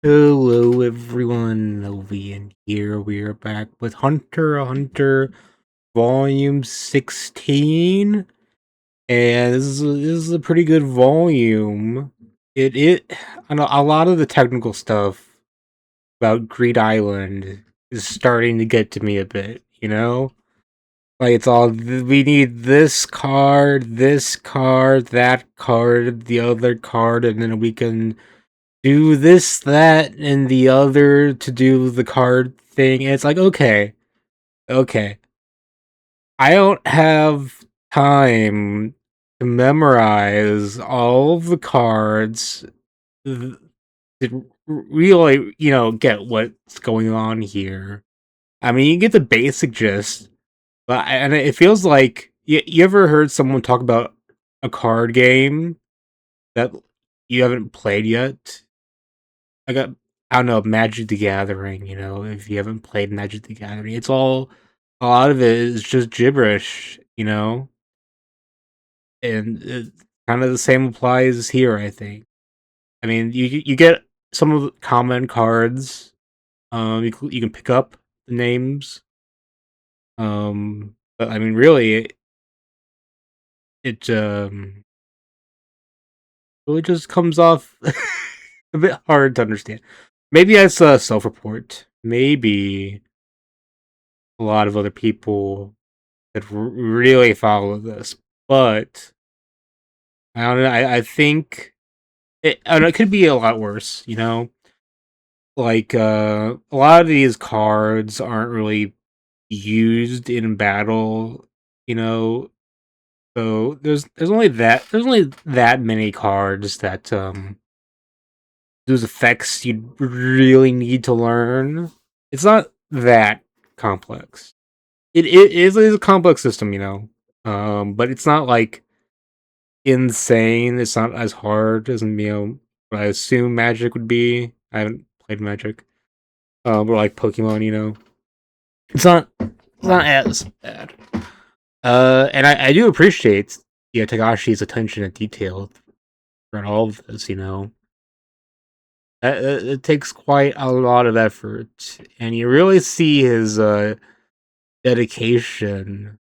Hello everyone, Ovian here. We are back with Hunter x Hunter Volume 16. And this is a pretty good volume. I know a lot of the technical stuff about Greed Island is starting to get to me a bit, you know? Like it's all we need this card, that card, the other card, and then we can do this, that, and the other to do the card thing. And it's like, okay. I don't have time to memorize all of the cards to really, get what's going on here. I mean, you get the basic gist, and it feels like you ever heard someone talk about a card game that you haven't played yet? I got I don't know, Magic the Gathering, if you haven't played Magic the Gathering, a lot of it is just gibberish. And kind of the same applies here, I think. I mean, you get some of the common cards. You can pick up the names. But I mean, really, it really just comes off a bit hard to understand. Maybe as a self-report. Maybe a lot of other people that really follow this, but I don't know. I think it could be a lot worse. Like a lot of these cards aren't really used in battle, you know. So there's only that many cards that those effects you really need to learn. It's not that complex. It is a complex system. But it's not like insane. It's not as hard as what I assume Magic would be. I haven't played Magic. Or like Pokemon. It's not as bad. And I do appreciate Tagashi's attention to detail throughout all of this. It takes quite a lot of effort, and you really see his dedication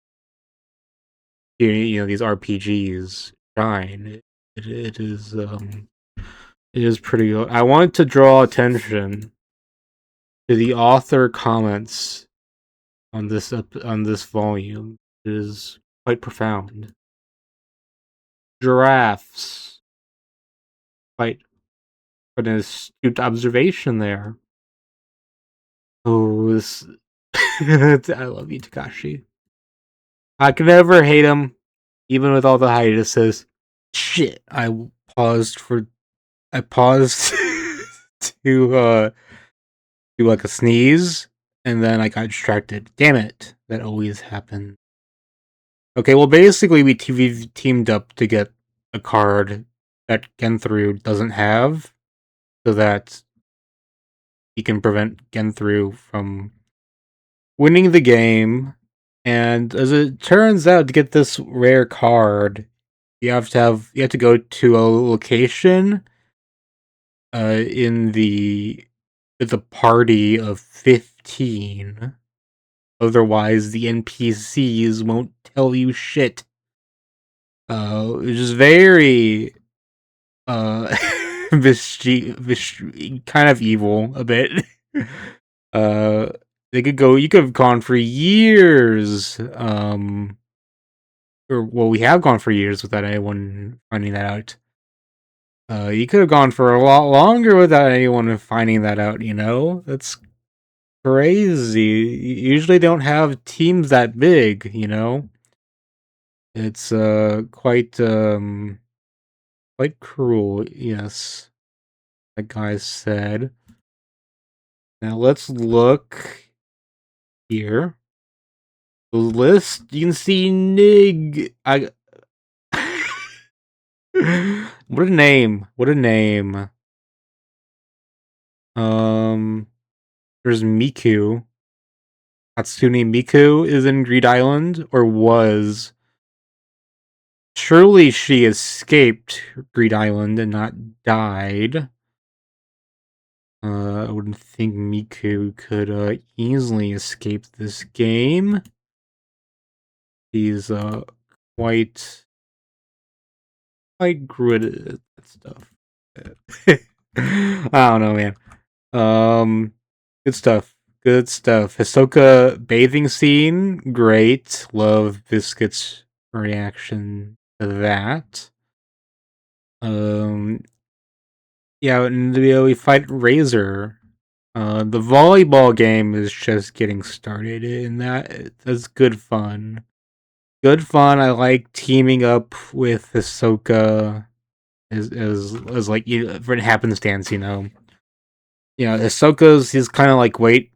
to these RPGs shine. It is pretty good. I want to draw attention to the author comments on this volume. It is quite profound. Giraffes. Quite an astute observation there. Oh, this. I love you, Takashi. I can never hate him, even with all the hiatuses. Shit, I paused to do like a sneeze, and then I got distracted. Damn it, that always happens. Okay, well, basically, we've teamed up to get a card that Genthru doesn't have, so that he can prevent Genthru from winning the game. And as it turns out, to get this rare card, you have to go to a location in with a party of 15. Otherwise, the NPCs won't tell you shit. Which is very kind of evil a bit. uh you could have gone for years, or well, we have gone for years without anyone finding that out. You could have gone for a lot longer without anyone finding that out. That's crazy. You usually don't have teams that big. It's quite cruel, yes, like guy said. Now let's look here. The list, you can see Nig. What a name. What a name. There's Miku. Hatsune Miku is in Greed Island, or was. Surely she escaped Greed Island and not died. wouldn't think Miku could easily escape this game. He's quite good at that stuff. I don't know, man. Good stuff. Good stuff. Hisoka bathing scene, great. Love Biscuit's reaction to that. Um, yeah, and we fight Razor. The volleyball game is just getting started, and that's good fun. Good fun. I like teaming up with Hisoka as like for happenstance, you know. Hisoka's he's kind of like waiting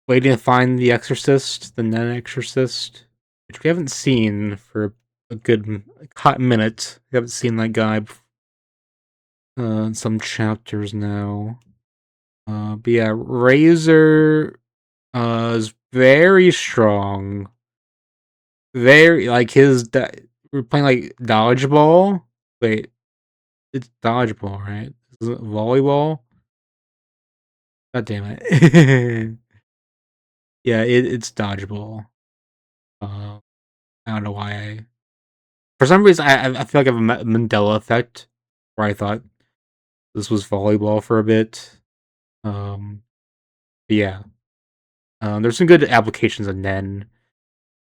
to find the Exorcist, the Nen Exorcist, which we haven't seen for a good hot minute. We haven't seen that guy in some chapters now. But yeah, Razor is very strong. Very like we're playing like dodgeball. Wait, it's dodgeball, right? Is it volleyball? God damn it! Yeah, it's dodgeball. Uh, I don't know why for some reason, I feel like I have a Mandela effect where I thought this was volleyball for a bit. But yeah, there's some good applications of Nen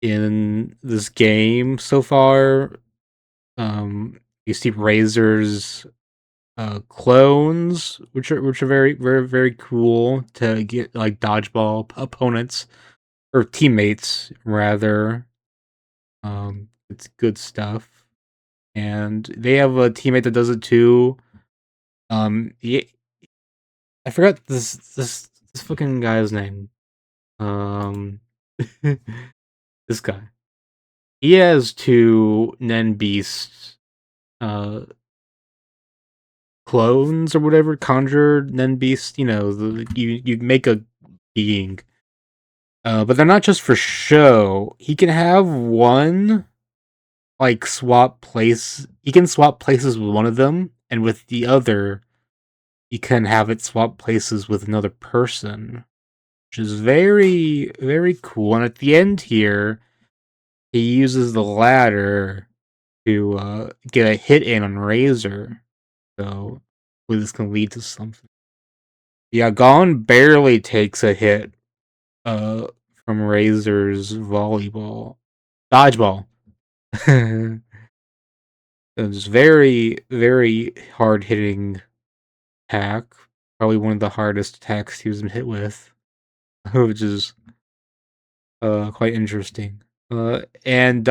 in this game so far. You see Razor's clones, which are very very very cool to get like dodgeball opponents or teammates rather. It's good stuff. And they have a teammate that does it too. Yeah, I forgot this fucking guy's name. Um, this guy. He has two Nen Beast uh clones or whatever, conjured Nen Beast. You know, you make a being. But they're not just for show. He can have one like swap place. He can swap places with one of them, and with the other, you can have it swap places with another person, which is very, very cool. And at the end here, he uses the ladder to get a hit in on Razor. So hopefully this can lead to something. Yeah, Gon barely takes a hit uh, from Razor's volleyball. Dodgeball. It's very, very hard hitting attack. Probably one of the hardest attacks he's been hit with, which is quite interesting. And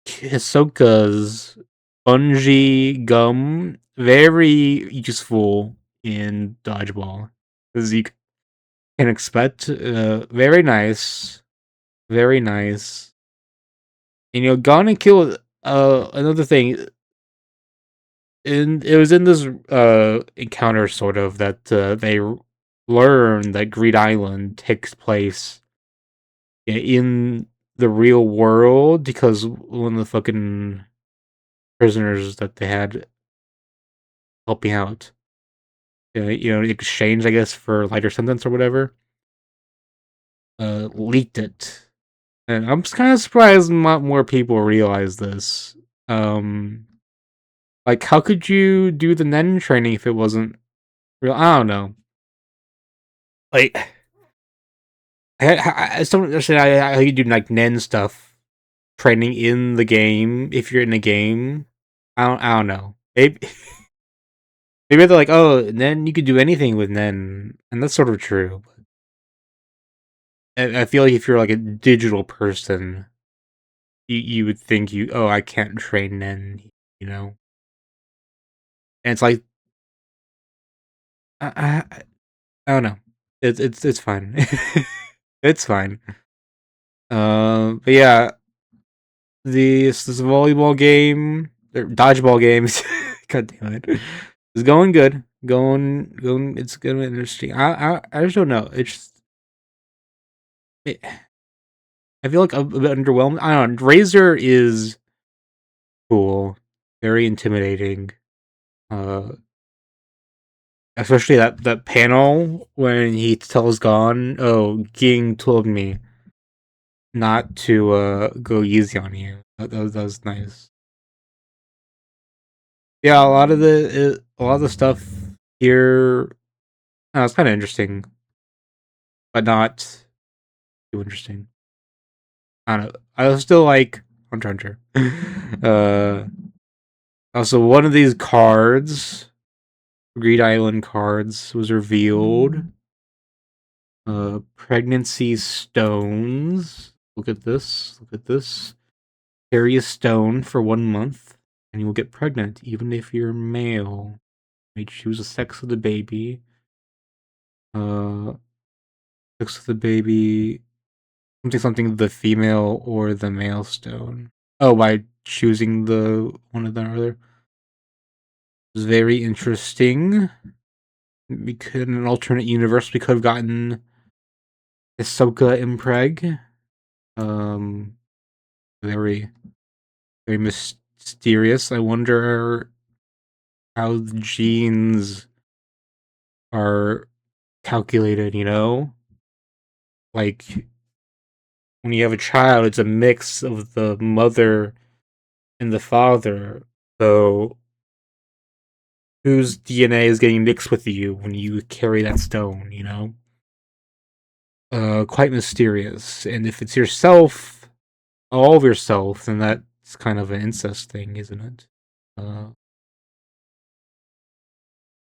Hisoka's bungee gum very useful in dodgeball, as you can expect. Very nice, very nice. And gonna kill. Another thing, and it was in this encounter sort of that they learn that Greed Island takes place in the real world because one of the fucking prisoners that they had helping out, exchange, I guess, for lighter sentence or whatever, leaked it. And I'm just kind of surprised not more people realize this. Like, how could you do the Nen training if it wasn't real? I don't know. Like, I still don't understand how you do like Nen stuff training in the game if you're in a game. I don't know. Maybe they're like, oh, Nen, you could do anything with Nen, and that's sort of true. I feel like if you're like a digital person, you would think I can't train Nen, you know. And it's like, I don't know. It's fine. It's fine. But yeah, this volleyball game, or dodgeball games. God damn it, it's going good. Going. It's gonna be interesting. I just don't know. I feel like I'm a bit underwhelmed. I don't know. Razor is cool, very intimidating. Uh, Especially that panel when he tells Gon, "Oh, Ging told me not to go easy on you." That was nice. Yeah, a lot of the stuff here, it's kind of interesting, but not too interesting. I don't know. I still like Hunter x Hunter. Also, one of these cards, Greed Island cards, was revealed. Pregnancy stones. Look at this. Look at this. Carry a stone for 1 month, and you will get pregnant, even if you're male. You may choose the sex of the baby. Uh, Sex of the baby. Something the female or the male stone. Oh, by choosing the one of the other. It's very interesting. We could, in an alternate universe, we could have gotten Ahsoka impreg. Very, very mysterious. I wonder how the genes are calculated, you know? Like, when you have a child, it's a mix of the mother and the father. So, whose DNA is getting mixed with you when you carry that stone, you know? Quite mysterious. And if it's yourself, all of yourself, then that's kind of an incest thing, isn't it? Uh,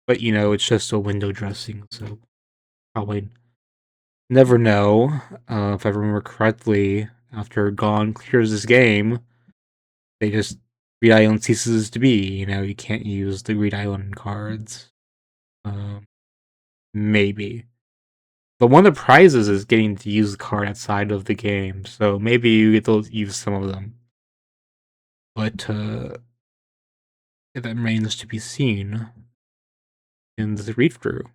but you know, it's just a window dressing, so probably never know. If I remember correctly, after Gon clears this game, they just Greed Island ceases to be. You know, you can't use the Greed Island cards. Um, Maybe. But one of the prizes is getting to use the card outside of the game, so maybe you get to use some of them. But that remains to be seen in the read through.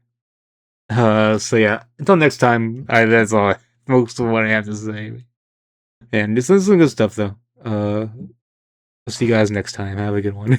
So yeah, until next time, that's all. Most of what I have to say. And this is some good stuff though. I'll see you guys next time. Have a good one.